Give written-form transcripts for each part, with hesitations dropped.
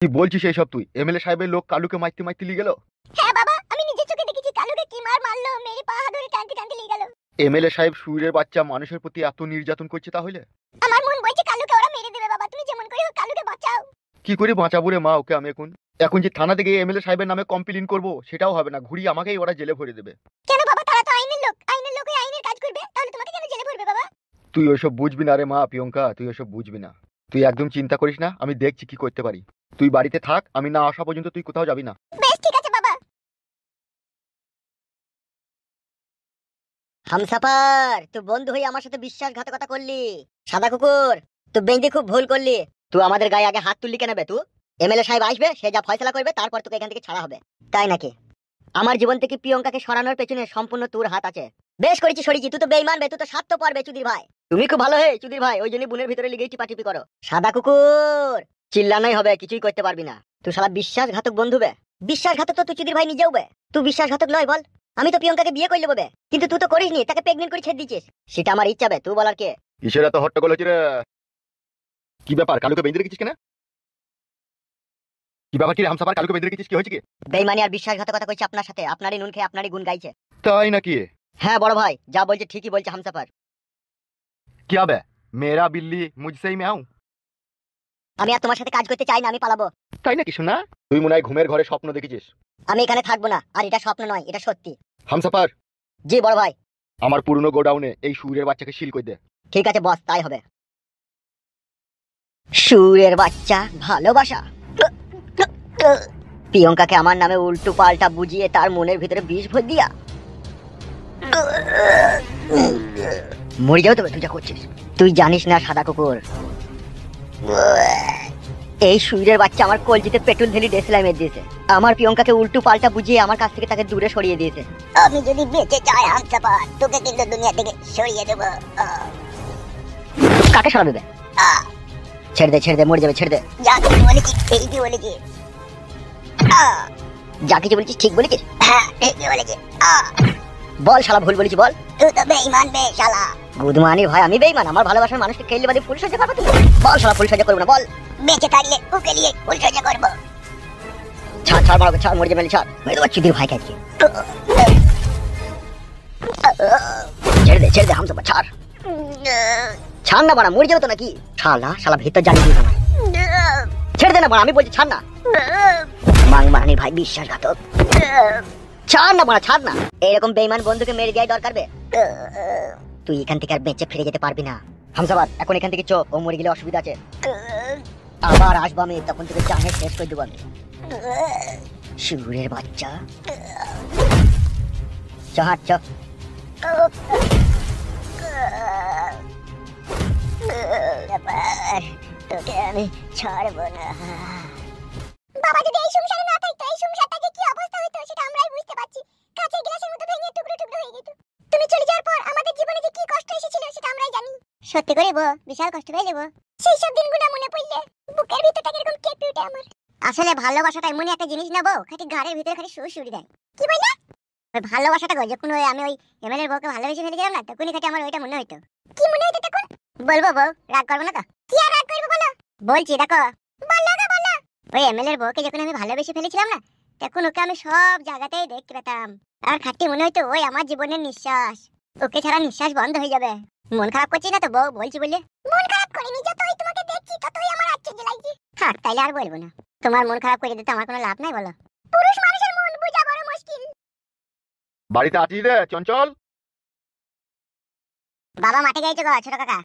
কি বলছিস এইসব? তুই এমএলএ সাহেবের লোক কালুকে মারতে মারতে নিয়ে গেল? হ্যাঁ বাবা, আমি নিজের চোখে দেখেছি কালুকে কি মার মারলো, মেরে পা ধরে টানতে টানতে নিয়ে গেল। এমএলএ সাহেব সুরের বাচ্চা মানুষের প্রতি এত নির্যাতন করছে তাহলে? আমার মন বলছে কালুকে ওরা মেরে দেবে। বাবা তুমি যেমন করে হোক কালুকে বাঁচাও। কি করে বাঁচাবো রে মা ওকে? আমি এখন এখন যে থানা থেকে এমএলএ সাহেবের নামে কমপ্লেইন করব সেটাও হবে না, ঘুরিয়ে আমাকেই ওরা জেলে ভরে দেবে। কেন বাবা? তারা তো আইনের লোক, আইনের লোকই আইনের কাজ করবে, তাহলে তোমাকে কেন জেলে ভরবে বাবা? তুই ওইসব বুঝবি না রে মা প্রিয়ঙ্কা, তুই ওইসব বুঝবি না। তুই একদম চিন্তা করিস না, আমি দেখছি কি করতে পারি। তুই বাড়িতে থাক, আমি না আসা পর্যন্ত তুই কোথাও যাবি না। বেশ ঠিক আছে বাবা। হামসাফার, তুই বন্ধু হয়ে আমার সাথে বিশ্বাসঘাতকতা করলি। সাদা কুকুর, তুই বেঁধে খুব ভুল করলি। তুই আমাদের গায়ে আগে হাত তুললি কেন বে? তুই এমএলএ সাহেব আসবে, সে যা ফয়সালা করবে তারপর তোকে এখান থেকে ছাড়া হবে, তাই নাকি? আমার জীবন থেকে প্রিয়ঙ্কাকে সরানোর পেছনে সম্পূর্ণ তোর হাত আছে। বেশ করেছি সরিছি, তুই তো বেইমান বে, তুই তো স্বার্থপর বে চুদির ভাই। তুমি খুব ভালো হে চুদির ভাই, ওই জন্যই বুনের ভিতরে লিগেই টিপাটিপি করো। সাদা কুকুর, চিল্লানোই হবে, কিছুই করতে পারবি না। তুই শালা বিশ্বাসঘাতক বন্ধু বে। বিশ্বাসঘাতক তো তুই চুদির ভাই নিজেও বে। তুই বিশ্বাসঘাতক নয় বল? আমি তো প্রিয়ঙ্কাকে বিয়ে করে নেবো বে, কিন্তু তুই তো করিসনি, তাকে প্রেগনেন্ট করে ছেড়ে দিয়েছিস। সেটা আমার ইচ্ছা বে, তুই বলার কে? কিসের এত হট্টগোল হচ্ছে রে? কি ব্যাপার, কালুকে বেঁধে রেখেছিস কেন? কি ব্যাপার কি রে হামসাফার, কালুকে বেঁধে রেখেছিস, কি হয়েছে কি? বেইমানি আর বিশ্বাসঘাতকতা করছে আপনার সাথে, আপনারই নুন খেয়ে আপনারই গুণ গাইছে। তাই নাকি? হ্যাঁ বড় ভাই, যা বলছে ঠিকই বলছে হামসাফার। কি হবে? মেরা বিল্লি মুঝসেই ম্যাও। আমি আর তোমার সাথে কাজ করতে চাই না, আমি পালাবো। তাই নাকি শোনা? তুই মনে হয় ঘুমের ঘরে স্বপ্ন দেখেছিস। আমি এখানে থাকবো না, আর এটা স্বপ্ন নয়, এটা সত্যি। হামসাফার, জি বড় ভাই। আমার পুরনো গোডাউনে এই সুরের বাচ্চাকে সিল করে দে। ঠিক আছে বস, তাই হবে। সুরের বাচ্চা, ভালোবাসা। প্রিয়ঙ্কাকে আমার নামে উল্টো পাল্টা বুঝিয়ে তার মনের ভিতরে বিষ ভর দিয়া মরে যাও তবে তুই যা করছিস। তুই জানিস না সাদা কুকুর, এই সুরের বাচ্চা আমার কলজিতে পেট্রোল ঢেলে ডেসলাই মেরে দিয়েছে। আমার প্রিয়ঙ্কাকে উল্টো পাল্টা বুঝিয়ে আমার কাছ থেকে তাকে দূরে সরিয়ে দিয়েছে। আমি যদি বেঁচে যাই হামসাফার, তোকে কিন্তু দুনিয়া থেকে সরিয়ে দেবো। কাকে সরাবে বে? ছেড়ে দে ছেড়ে দে, মরে যাবে, ছেড়ে দে। যা কিছু বলেছি ঠিকই বলেছি। যা কিছু বলেছিস ঠিক বলেছিস। হ্যাঁ ঠিকই বলেছি। বল শালা ভুল বলেছি বল। তুই তো বেঈমান বে শালা। গুদমানি ভাই, আমি বেইমান? আমার ভালোবাসার মানুষকে খেললে বাদে ফুল সজ্জা করবো তুমি? বল শালা ফুল সজ্জা করবো না, বল। বেঁচে থাকলে ওকে নিয়ে ফুলসজ্জা করবো। ছাড় ছাড় মারবে, ছাড়, মরে যাবে, ছাড়, মেরে দেবো চুদির ভাই কাছে। ছেড়ে দে হামসাফার, ছাড়। ছাড় না বাড়া, মরে যাবে তো নাকি? শালা শালা ভিতর জানি দিস আমার। ছেড়ে দে না বাড়া, আমি বলছি ছাড় না। মাংমারানির ভাই বিশ্বাসঘাতক। ছাড় না বাড়া, ছাড় না। এরকম বেইমান বন্ধুকে মেরে দেওয়াই দরকার বে। তুই এখান থেকে আর বেঁচে ফিরে যেতে পারবি না হামসাফার, এখন এখান থেকে চো, ও মরে গেলে অসুবিধা আছে। আবার আসবো আমি, তখন থেকে জানে শেষ করে দেবো আমি। সুরের বাচ্চা, চাহার চ। তোকে আমি ছাড়বো না। বাবা যদি এই সংসারে না থাকতো, এই সংসারটা যে কি অবস্থা হতো সেটা আমরাই বুঝতে পারছি। কাঁচের গ্লাসের মতো ভেঙে টুকরো টুকরো হয়ে যেত। তুমি চলে যাওয়ার পর আমাদের জীবনে যে কি কষ্ট এসেছিল সেটা আমরাই জানি। সত্যি করে বল, বিশাল কষ্ট পেয়ে যাবো। সেই সব দিনগুলো মনে পড়লে বুকের ভিতরটা কিরকম কেঁপে ওঠে আমার। আসলে ভালোবাসাটা এমনই একটা জিনিস না বউ, খালি ঘাড়ের ভিতরে খালি সুড়সুড়ি দেয়। কি বললে? ওই ভালোবাসাটা গো, যখন ওই আমি ওই এমএলএর বউকে ভালোবেসে ফেলেছিলাম না, তখনই খালি আমার ওইটা মনে হইতো। কি মনে হইতো তখন? বলবো বউ, রাগ করবো না তো? কি আর রাগ করবো বলো? বলছি দেখো। বলো গো বলো। ওই এমএলএর বউকে যখন আমি ভালোবেসে ফেলেছিলাম না, তখন ওকে আমি সব জায়গাতেই দেখতে পেতাম। আর খাটি মনে হইতো ওই আমার জীবনের নিঃশ্বাস। ওকে ছাড়া নিঃশ্বাস বন্ধ হয়ে যাবে। মন খারাপ করছি না তো বউ, বলছি বললে? মন খারাপ করিনি, যতই তোমাকে দেখছি ততই আমার আশ্চর্য লাগছে। হ্যাঁ তাইলে আর বলবো না। তোমার মন খারাপ করে দিতে আমার কোনো লাভ নাই বলো। পুরুষ মানুষের মন বোঝা বড় মুশকিল। বাড়িতে আছিস রে চঞ্চল? বাবা মাঠে গেছে গো ছোট কাকা।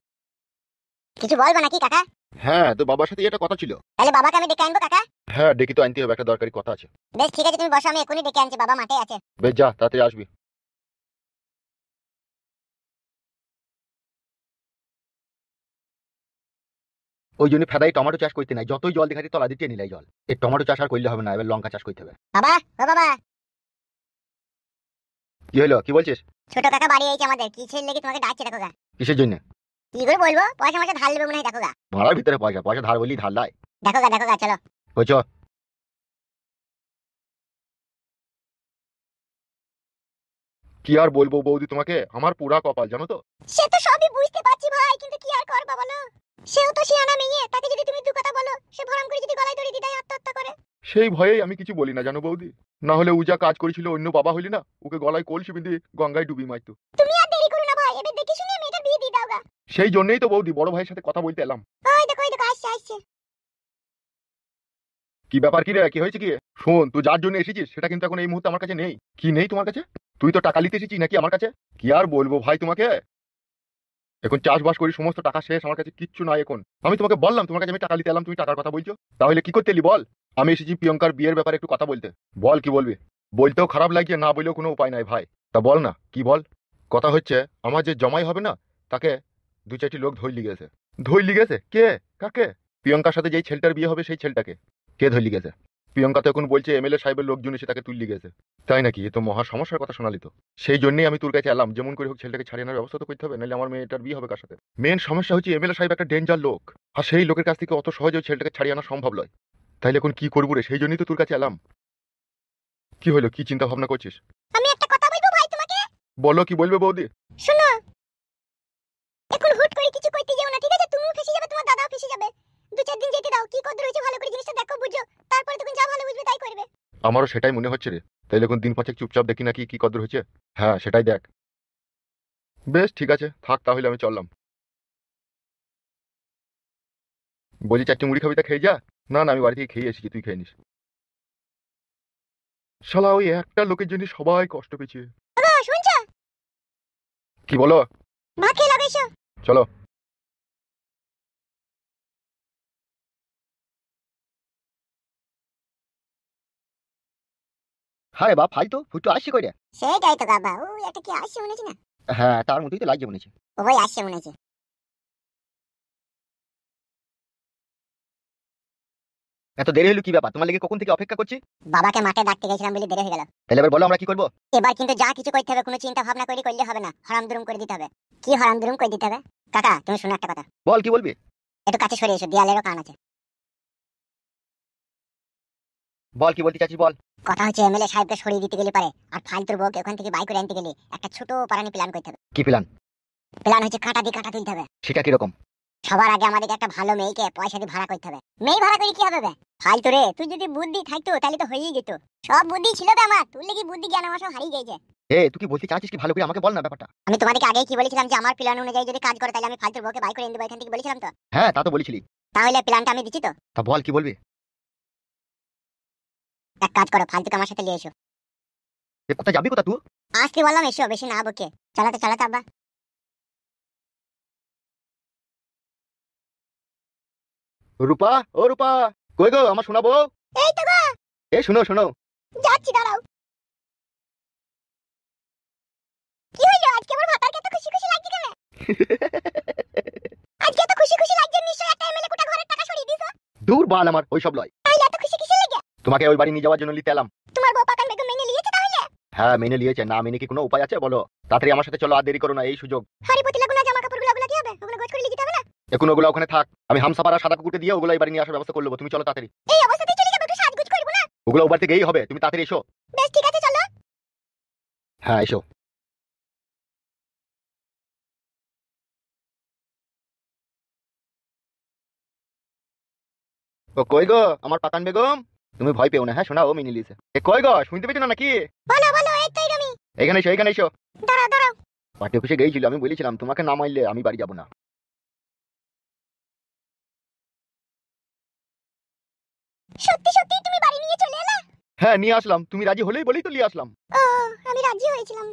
কিছু বলবো নাকি কাকা? হ্যাঁ, তো বাবার সাথে এটা কথা ছিল। তাহলে বাবাকে আমি ডেকে আনবো কাকা? হ্যাঁ ডেকে তো আনতে হবে, একটা দরকারি কথা আছে। বেশ ঠিক আছে, তুমি বসো, আমি এখনই ডেকে আনছি, বাবা মাঠে আছে। বেশ যা, তাড়াতাড়ি আসবি। ওই জন্য ফেদাই টমেটো চাষ করতে নাই, যতই জল দেখাচ্ছি তলা দিতে নিলাই জল। এই টমেটো চাষ আর করলে হবে না, এবার লঙ্কা চাষ করতে হবে। বাবা ও বাবা। কি হলো, কি বলছিস? ছোট কাকা বাড়ি আইছে আমাদের, কিসের লেগে তোমাকে ডাকছে দেখো গা। কিসের জন্য? কি করে বলবো, পয়সা মাসে ধার নেবে মনে হয় দেখো গা। ভাড়ার ভিতরে পয়সা, পয়সা ধার বলি ধার লাই। দেখো গা চলো। বুঝছ? কি আর বলবো বৌদি তোমাকে, আমার পুরা কপাল জানো তো। সে তো সবই বুঝতে পারছি ভাই, কিন্তু কি আর করবো বলো। সেও তো শিয়ানা মেয়ে, তাকে যদি তুমি দু কথা বলো সে ভরাম করে যদি গলায় দড়ি দিয়ে দেয় আত্মহত্যা করে। সেই ভয়েই আমি কিছু বলি না জানো বৌদি, না হলে ও যা কাজ করেছিল অন্য বাবা হইলি না ওকে গলায় কলসি বেঁধে গঙ্গায় ডুবি মারতো। তুমি আর দেরি করো না ভাই, এবার দেখে শুনে মেয়েটার বিয়ে দিয়ে দাওগা। সেই জন্যই তো বৌদি বড় ভাইয়ের সাথে কথা বলতে এলাম। ওই দেখো আসছে আসছে। কি ব্যাপার, কি রে, কি হয়েছে কি? শোন, তুই যার জন্য এসেছিস সেটা কিন্তু এখন এই মুহূর্তে আমার কাছে নেই। কি নেই তোমার কাছে? তুই তো টাকা নিতে এসেছিস নাকি আমার কাছে? কি আর বলবো ভাই তোমাকে, এখন চাষবাস করি, সমস্ত টাকা শেষ, আমার কাছে কিচ্ছু নাই এখন। আমি তোমাকে বললাম তোমার কাছে আমি টাকা নিতে এলাম, তুমি টাকার কথা বলছো, তাহলে কি করতে এলি বল? আমি এসেছি প্রিয়ঙ্কার বিয়ের ব্যাপারে একটু কথা বলতে। বল কি বলবি? বলতেও খারাপ লাগছে, না বললেও কোনো উপায় নাই ভাই। তা বল না, কি বল? কথা হচ্ছে আমার যে জমাই হবে না তাকে দু চারটি লোক ধইলি গেছে। ধইলি গেছে? কে? কাকে? প্রিয়ঙ্কার সাথে যেই ছেলেটার বিয়ে হবে সেই ছেলেটাকে কে ধইলি গেছে? প্রিয়ঙ্কা তো এখন বলছে এমএলএ সাহেবের লোকজন এসে তাকে তুললি গেছে। তাই নাকি? এ তো মহা সমস্যার কথা শোনালি তো। সেই জন্যই আমি তোর কাছে এলাম, যেমন করে হোক ছেলেটাকে ছাড়িয়ে আনার ব্যবস্থা তো করতে হবে, নাহলে আমার মেয়েটার বিয়ে হবে কার সাথে? মেন সমস্যা হচ্ছে এমএলএ সাহেব একটা ডেঞ্জার লোক, আর সেই লোকের কাছ থেকে অত সহজে ওই ছেলেটাকে ছাড়িয়ে আনা সম্ভব নয়। তাইলে এখন কি করবো রে? সেই জন্যই তো তোর কাছে এলাম। কি হলো, কি চিন্তা ভাবনা করছিস? আমি একটা কথা বলবো ভাই তোমাকে। বলো, কি বলবে বৌদি? শোনো, এখন হুট করে কিছু করতে যেও না, ঠিক আছে? তুমিও ফেসে যাবে, তোমার দাদাও ফেসে যাবে। দু চার দিন যেতে দাও, কি কদর হয়েছে ভালো করে জিনিসটা দেখো বুঝো, তারপরে তখন যা ভালো বুঝবে তাই করবে। আমারও সেটাই মনে হচ্ছে রে। তাইলে এখন দিন পাঁচেক চুপচাপ দেখি নাকি কি কদর হয়েছে। হ্যাঁ সেটাই দেখ। বেশ ঠিক আছে, থাক তাহলে আমি চললাম। বলছি চারটি মুড়ি খাবি তা খেয়ে যা। না না, আমি বাড়ি থেকে খেয়ে এসেছি, তুই খেয়ে নিস। শালা ওই একটা লোকের জন্য সবাই কষ্ট পেয়েছে। ওগো শুনছো? কি বলো? ভাত খেয়ে লাগাইছো। চলো। হ্যাঁ বাপ, ভাই তো ফুটু আসছে কইরে। সেটাই তো বাবা, ও একটা কি আসছে মনে হচ্ছে না? হ্যাঁ তার মতোই তো লাগছে মনে হচ্ছে। ওই আসছে মনে হচ্ছে। এত দেরি হলো কি ব্যাপার? তোমার লেগে কখন থেকে অপেক্ষা করছি। বাবাকে মাঠে ডাকতে গেছিলাম বলে দেরি হয়ে গেল। তাহলে এবার বলো আমরা কি করবো? এবার কিন্তু যা কিছু করতে হবে কোনো চিন্তা ভাবনা করে করলে হবে না, হারাম দুরুম করে দিতে হবে। কি হারাম দুরুম করে দিতে হবে? কাকা তুমি শোনো একটা কথা। বল, কি বলবি? একটু কাছে সরে এসো, দেয়ালেরও কান আছে। বল, কি বলতে চাচ্ছিস বল। কথা হচ্ছে এমএলএ সাহেবকে সরিয়ে দিতে গেলে পারে, আর ফালতুর বউকে ওখান থেকে বাই করে আনতে গেলে একটা ছোট পারানি প্ল্যান করতে হবে। কি প্ল্যান? প্ল্যান হচ্ছে কাঁটা দিয়ে কাঁটা তুলতে হবে। সেটা কিরকম? সবার আগে আমাদেরকে একটা ভালো মেয়েকে পয়সা দিয়ে ভাড়া করতে হবে। মেয়ে ভাড়া করে কি হবে বে? ফালতু রে, তুই যদি বুদ্ধি থাকতো তাহলে তো হয়েই যেত। সব বুদ্ধি ছিল তো আমার, তুই লাগি বুদ্ধি জ্ঞান আমার সব হারিয়ে গেছে। তুই কি বলতে চাচ্ছিস কি, ভালো করে আমাকে বল না ব্যাপারটা। আমি তোমাদেরকে আগেই কি বলেছিলাম যে আমার প্ল্যান অনুযায়ী যদি কাজ করে তাহলে আমি ফালতুর বউকে বাই করে এনে দেবো এখান থেকে, বলেছিলাম তো? হ্যাঁ তা তো বলেছিলি। তাহলে প্ল্যানটা আমি দিচ্ছি তো। তা বল, কি বলবি? এক কাজ করো, ফালতুকে আমার সাথে নিয়ে এসো। কোথায় যাবি, কোথা তুই? আজকে বললাম এসো, বেশি না বকে। চালাতে চালাতে আব্বা। রূপা, ও রূপা, কই গো আমার শোনাবো? এই তো গো। শোনো শোনো। যাচ্ছি, দাঁড়াও। কি হইলো আজকে আমার ভাতারকে এত খুশি খুশি লাগছে কেন? আজকে এত খুশি খুশি লাগছে, নিশ্চয়ই একটা এমএলএ কোটা ঘরের টাকা সরিয়ে দিছো। দূর বাল, আমার ওই সব লয়। তাহলে এত খুশি কিসের লাগে? তোমাকে ওই বাড়ি নিয়ে যাওয়ার জন্য নিতে এলাম। তোমার বউ পাকান বেগম মেনে নিয়েছে তাহলে? হ্যাঁ মেনে নিয়েছে, না মেনে কি কোনো উপায় আছে বলো? তাড়াতাড়ি আমার সাথে চলো, আর দেরি করো না, এই সুযোগ। হাড়ি পতিলা গুলা জামা কাপড় গুলা কি হবে? ওগুলো গোছ করে লিখতে হবে না? এখন ওগুলো ওখানে থাক, আমি হামসাপাড়া সাদা কুকুরকে দিয়ে ওগুলো এই বাড়ি নিয়ে আসার ব্যবস্থা করে নেবো, তুমি চলো তাড়াতাড়ি। এই অবস্থাতেই চলে যাবে, একটু সাজগুজ করব না? ওগুলো ও বাড়ি থেকেই হবে, তুমি তাড়াতাড়ি এসো। বেশ ঠিক আছে, চলো। হ্যাঁ এসো। ও কই গো আমার পাকান বেগম, তুমি ভয় পেও না, হ্যাঁ শোনা, ও মেনে নিয়েছে। কই গো, শুনতে পেছো না নাকি? বলো বলো, এই তো আমি। এখানে এসো, এখানে এসো। দাঁড়াও দাঁড়াও। পার্টি অফিসে গিয়েছিল, আমি বলেছিলাম তোমাকে না মারলে আমি বাড়ি যাবো না। সত্যি সত্যি তুমি বাড়ি নিয়ে চলে এলে? হ্যাঁ নিয়ে আসলাম, তুমি রাজি হলেই বলেই তো নিয়ে আসলাম। ও, আমি রাজি হয়েছিলাম।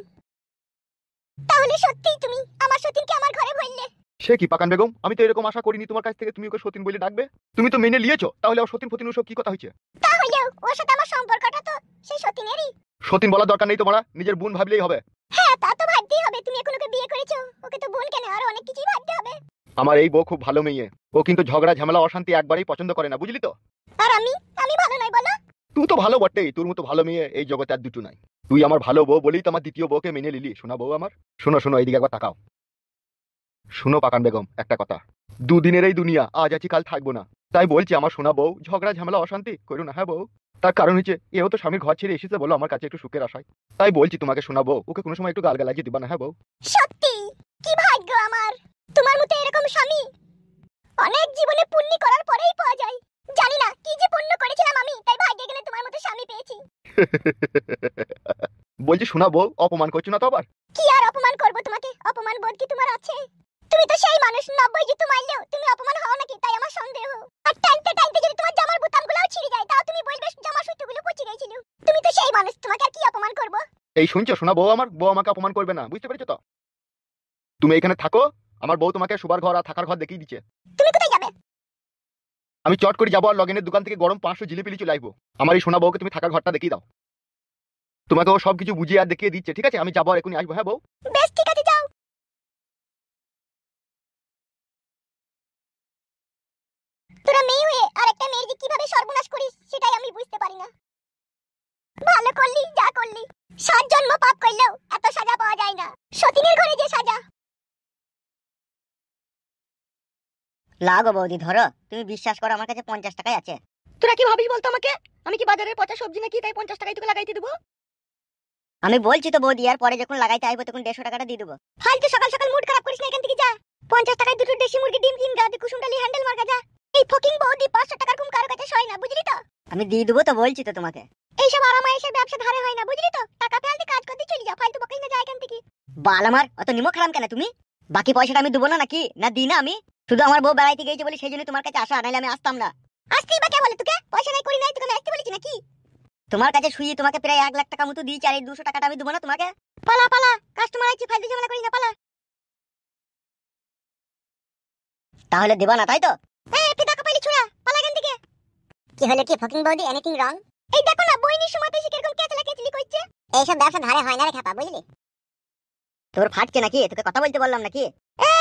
তাহলে সত্যি তুমি আমার সতীনকে আমার ঘরে ভরলে? সে কি পাকান বেগম, আমি তো এরকম আশা করিনি তোমার কাছ থেকে তুমি ওকে সতীন বলে ডাকবে। তুমি তো মেনে নিয়েছো, তাহলে আর সতীন ফতিন ওসব কি কথা হয়েছে? তাহলেও ওর সাথে আমার সম্পর্কটা তো সেই সতীনেরই। সতীন বলার দরকার নেই তোমার, নিজের বোন ভাবলেই হবে। হ্যাঁ তা তো ভাবতেই হবে, তুমি এখন ওকে বিয়ে করেছো, ওকে তো বোন কেন আরো অনেক কিছুই ভাবতে হবে। আমার এই বউ খুব ভালো মেয়ে, ও কিন্তু ঝগড়া ঝামেলা অশান্তি একবারই পছন্দ করে না, বুঝলি তো? আর আমি আমি ভালো নই বলো? তুই তো ভালো বটেই, তোর মতো ভালো মেয়ে এই জগতে আর দুটো নাই। তুই আমার ভালো বউ বলেই তো আমার দ্বিতীয় বউকে মেনে নিলি, শোনা বউ আমার। শোনো শোনো, এইদিকে একবার তাকাও। শোনো পাকান বেগম, একটা কথা, দুদিনের এই দুনিয়া, আজ আছি কাল থাকবো না। তাই বলছি আমার শোনা বউ, ঝগড়া ঝামেলা অশান্তি করো না, হ্যাঁ বউ। তার কারণ হচ্ছে এও তো স্বামীর ঘর ছেড়ে এসেছে বলো আমার কাছে একটু সুখের আশায়। তাই বলছি তোমাকে শোনাবো, ওকে কোনো সময় একটু গালগালাজি দিবা না, হ্যাঁ বউ। সত্যি? কি ভাগ্য আমার, তোমার মতো এরকম স্বামী। অনেক জীবনে পুণ্য করার পরেই পাওয়া যায়। জানি না কি যে পুণ্য করেছিলাম আমি, তাই ভাগ্যে গেলে তোমার মতো স্বামী পেয়েছি। বলছি শোনা বউ, অপমান করছো না তো আবার? কি আর অপমান করব তোমাকে? অপমান বোধ কি তোমার আছে? তুমি তো সেই মানুষ, 90 জুতো মারলেও তুমি অপমান হও নাকি তাই আমার সন্দেহ। আর টাইমতে টাইমতে যদি তোমার জামার বোতামগুলোও ছিঁড়ে যায় তাও তুমি বলবে জামার সুতোগুলো পচে গিয়েছিল। তুমি তো সেই মানুষ, তোমাকে আর কি অপমান করব? এই শুনছো শোনা বউ, আমার বউ আমাকে অপমান করবে না, বুঝতে পেরেছো তো? তুমি এখানে থাকো, আমার বউ তোমাকে শোবার ঘর আর থাকার ঘর দেখিয়ে দিচ্ছে। তুমি কোথায় যাবে? আমি চট করে যাবো আর লগিনের দোকান থেকে গরম 500 জিলিপি নিয়ে চলে আসবো। আমার এই সোনা বউকে তুমি থাকার ঘরটা দেখিয়ে দাও। তোমাকে ও সবকিছু বুঝিয়ে আর দেখিয়ে দিচ্ছে, ঠিক আছে? আমি যাবো আর এখনই আসবো। হ্যাঁ বউ? বেশ ঠিক আছে, যাও। তোরা মেয়ে হয়ে আর একটা মেয়ের যে কিভাবে সর্বনাশ করিস সেটাই আমি বুঝতে পারি না। ভালো করলি যা করলি, 7 জন্ম পাপ করলেও এত সাজা পাওয়া যায় না। সতীনের ঘরে যে সাজা। লাগো বৌদি, ধরো। তুমি বিশ্বাস করো, আমার কাছে 50 টাকাই আছে। তোরা কি ভাবিস বলতো আমাকে? আমি কি বাজারের পচা সবজি নাকি তাই 50 টাকাই তোকে লাগাইতে দেবো? আমি বলছি তো বৌদি, আর পরে যখন লাগাইতে আইবো তখন 150 টাকাটা দিয়ে দেবো। ফালতু সকাল সকাল মুড খারাপ করিস না, এখান থেকে যা। 50 টাকায় দুটো দেশি মুরগি ডিম কিন গা, কুসুম ডালি হ্যান্ডেল মার গা, যা। এই ফকিং বৌদি 500 টাকার কম কারো কাছে সয় না, বুঝলি তো? আমি দিয়ে দেবো তো, বলছি তো তোমাকে। এইসব আরামায়েশের ব্যবসা ধারে হয় না, বুঝলি তো? টাকা ফেলতে কাজ করতে চলে যা, ফালতু বকাই না, যা এখান থেকে। বাল আমার, অত নিমক খারাম কেন তুমি? বাকি পয়সাটা আমি দেবো না নাকি? না দিই না আমি? শুধু আমার বউ বেড়াইতে গিয়েছে বলে সেই জন্য তোমার কাছে আসা, নাহলে আমি আসতাম না। আসতেই বা কে বলে তোকে? পয়সা নাই করি নাই, তোকে আমি আসতে বলেছি নাকি? তোমার কাছে শুয়ে তোমাকে প্রায় 1 লাখ টাকা মতো দিয়েছি, আর এই 200 টাকাটা আমি দেবো না তোমাকে? পালা পালা, কাস্টমার আছে, ফালতু ঝামেলা করি না, পালা। তাহলে দেবা না, তাই তো? তুই টাকা পাইলি ছোড়া, পালা এখান থেকে। কি হলো কি ফকিং বৌদি, এনিথিং রং? এই দেখো না, বইনির সময় বেশি কিরকম কেচলা কেচলি করছে। এইসব ব্যবসা ধারে হয় না রে খাপা, বুঝলি? তোর ফাটছে নাকি? তোকে কথা বলতে বললাম নাকি?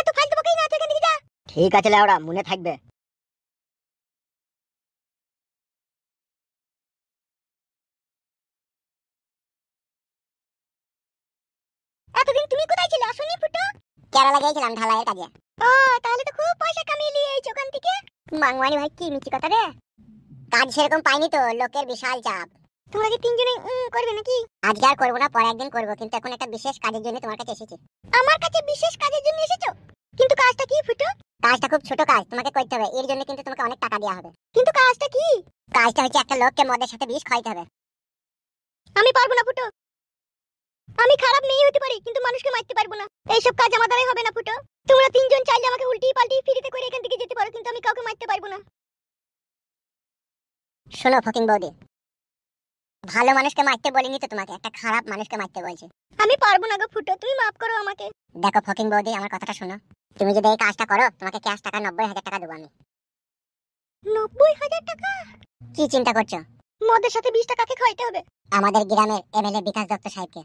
তুই ফালতু বকাই না, তুই এখান থেকে যা। ঠিক আছে লেওড়া, মনে থাকবে। এতদিন তুমি কোথায় ছিলে? আসনি ফুটো? কেরালা গিয়েছিলাম ঢালাইয়ের কাজে। ও, তাহলে তো খুব পয়সা কামিয়ে নিয়ে এইছো ওখান থেকে। মাংমানি ভাই, কি মিষ্টি কথা রে। কাজ সেরকম পাইনি তো, লোকের বিশাল চাপ। তোমরা কি তিনজনে করবে নাকি? আজকে আর করবো না, পরে একদিন করবো, কিন্তু এখন একটা বিশেষ কাজের জন্য তোমার কাছে এসেছি। আমার কাছে বিশেষ কাজের জন্য এসেছো? কিন্তু কাজটা কি ফুটো? কাজটা খুব ছোট কাজ, তোমাকে করতে হবে। এর জন্য কিন্তু তোমাকে অনেক টাকা দেওয়া হবে। কিন্তু কাজটা কি? কাজটা হচ্ছে একটা লোককে মদের সাথে বিষ খাইতে হবে। আমি পারবো না ফুটো। আমি খারাপ মেয়ে হতে পারি, কিন্তু মানুষকে মারতে পারবো না। এইসব কাজ আমার দ্বারাই হবে না ফুটো। তোমরা তিনজন চাইলে আমাকে উল্টি পাল্টি ফিরিতে করে এখান থেকে যেতে পারো, কিন্তু আমি কাউকে মারতে পারবো না। শোনো ফকিং বৌদি, ভালো মানুষকে মারতে বলিনি তো তোমাকে, একটা খারাপ মানুষকে মারতে বলছি। আমি পারবো না গো ফুটো, তুমি মাফ করো আমাকে। দেখো ফকিং বৌদি, আমার কথাটা শোনো। তুমি যদি এই কাজটা করো, তোমাকে ক্যাশ টাকা 90,000 টাকা দেবো আমি। 90,000 টাকা? কি চিন্তা করছো? মদের সাথে 20 টাকাকে খাইতে হবে। আমাদের গ্রামের এমএলএ বিকাশ দত্ত সাহেবকে।